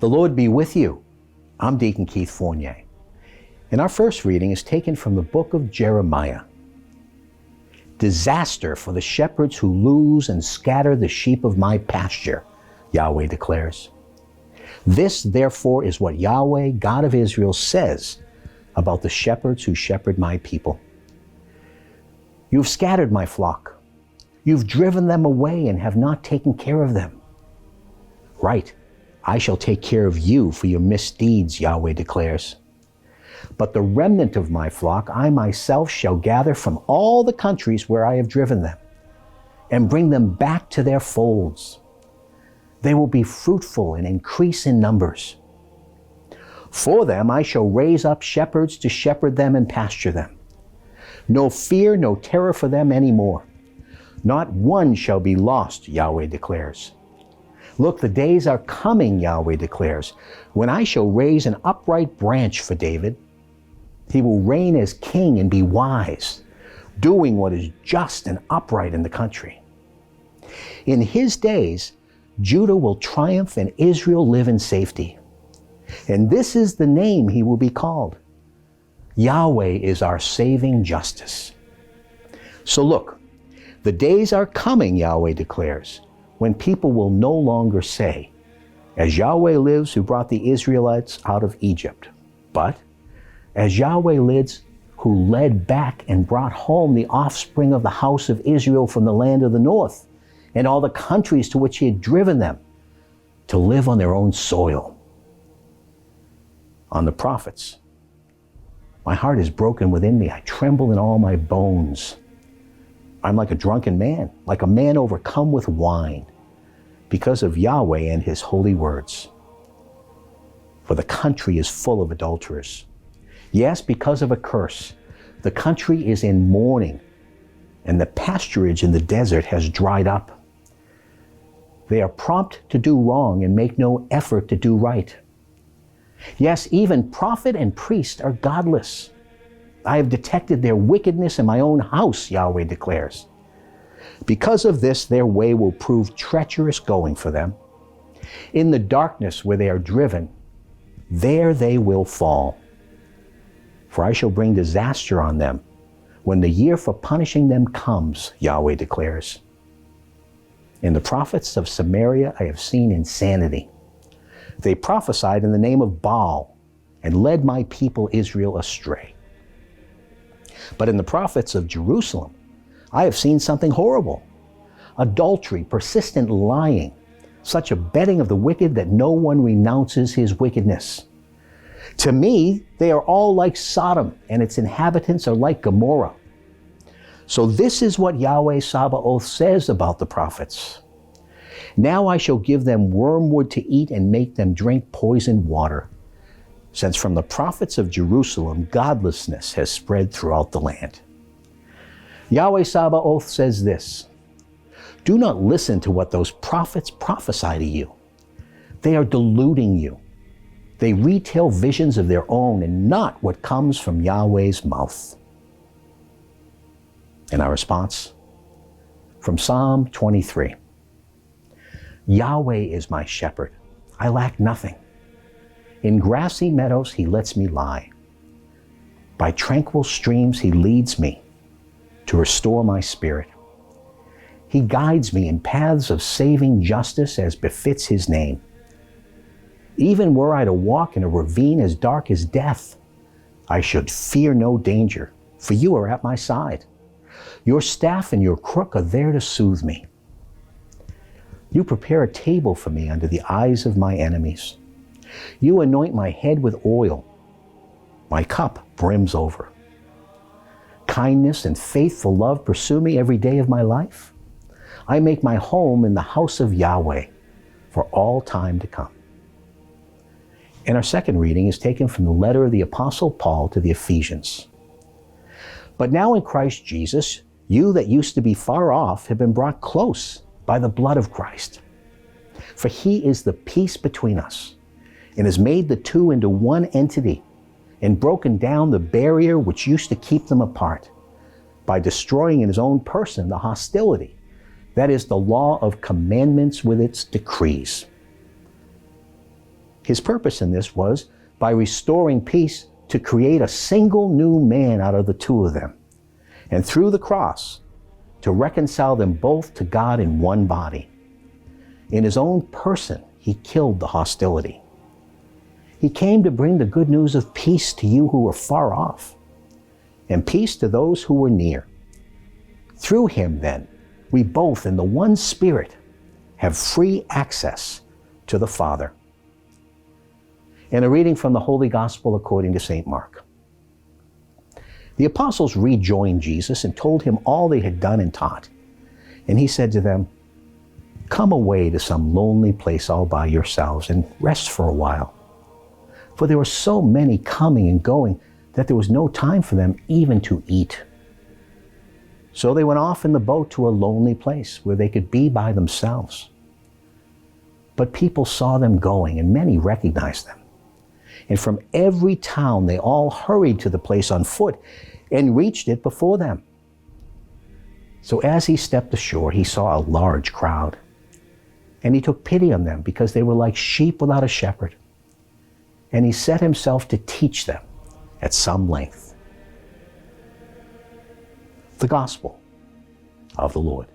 The Lord be with you. I'm Deacon Keith Fournier, and our first reading is taken from the book of Jeremiah. Disaster for the shepherds who lose and scatter the sheep of my pasture, Yahweh declares. This, therefore, is what Yahweh, God of Israel, says about the shepherds who shepherd my people. You've scattered my flock. You've driven them away and have not taken care of them. Right, I shall take care of you for your misdeeds, Yahweh declares. But the remnant of my flock I myself shall gather from all the countries where I have driven them, and bring them back to their folds. They will be fruitful and increase in numbers. For them I shall raise up shepherds to shepherd them and pasture them. No fear, no terror for them any more. Not one shall be lost, Yahweh declares. Look, the days are coming, Yahweh declares, when I shall raise an upright branch for David. He will reign as king and be wise, doing what is just and upright in the country. In his days, Judah will triumph and Israel live in safety. And this is the name he will be called. Yahweh is our saving justice. So look, the days are coming, Yahweh declares, when people will no longer say, as Yahweh lives who brought the Israelites out of Egypt, but as Yahweh lives who led back and brought home the offspring of the house of Israel from the land of the north and all the countries to which he had driven them to live on their own soil. On the prophets, my heart is broken within me. I tremble in all my bones. I'm like a drunken man, like a man overcome with wine, because of Yahweh and his holy words. For the country is full of adulterers. Yes, because of a curse, the country is in mourning, and the pasturage in the desert has dried up. They are prompt to do wrong and make no effort to do right. Yes, even prophet and priest are godless. I have detected their wickedness in my own house, Yahweh declares. Because of this, their way will prove treacherous going for them. In the darkness where they are driven, there they will fall. For I shall bring disaster on them when the year for punishing them comes, Yahweh declares. In the prophets of Samaria I have seen insanity. They prophesied in the name of Baal and led my people Israel astray. But in the prophets of Jerusalem, I have seen something horrible. Adultery, persistent lying, such a betting of the wicked that no one renounces his wickedness. To me, they are all like Sodom, and its inhabitants are like Gomorrah. So this is what Yahweh Sabaoth says about the prophets. Now I shall give them wormwood to eat and make them drink poisoned water, since from the prophets of Jerusalem godlessness has spread throughout the land. Yahweh Sabaoth says this, do not listen to what those prophets prophesy to you. They are deluding you. They retell visions of their own and not what comes from Yahweh's mouth. And our response? From Psalm 23. Yahweh is my shepherd. I lack nothing. In grassy meadows he lets me lie. By tranquil streams he leads me to restore my spirit. He guides me in paths of saving justice as befits his name. Even were I to walk in a ravine as dark as death, I should fear no danger, for you are at my side. Your staff and your crook are there to soothe me. You prepare a table for me under the eyes of my enemies. You anoint my head with oil. My cup brims over. Kindness and faithful love pursue me every day of my life. I make my home in the house of Yahweh for all time to come. And our second reading is taken from the letter of the Apostle Paul to the Ephesians. But now in Christ Jesus, you that used to be far off have been brought close by the blood of Christ. For he is the peace between us, and has made the two into one entity, and broken down the barrier which used to keep them apart, by destroying in his own person the hostility, that is, the law of commandments with its decrees. His purpose in this was by restoring peace to create a single new man out of the two of them, and through the cross to reconcile them both to God in one body. In his own person, he killed the hostility. He came to bring the good news of peace to you who were far off, and peace to those who were near. Through him, then, we both in the one Spirit have free access to the Father. And a reading from the Holy Gospel according to St. Mark. The apostles rejoined Jesus and told him all they had done and taught. And he said to them, "Come away to some lonely place all by yourselves and rest for a while." For there were so many coming and going that there was no time for them even to eat. So they went off in the boat to a lonely place where they could be by themselves. But people saw them going, and many recognized them. And from every town they all hurried to the place on foot and reached it before them. So as he stepped ashore, he saw a large crowd. And he took pity on them because they were like sheep without a shepherd. And he set himself to teach them at some length. The Gospel of the Lord.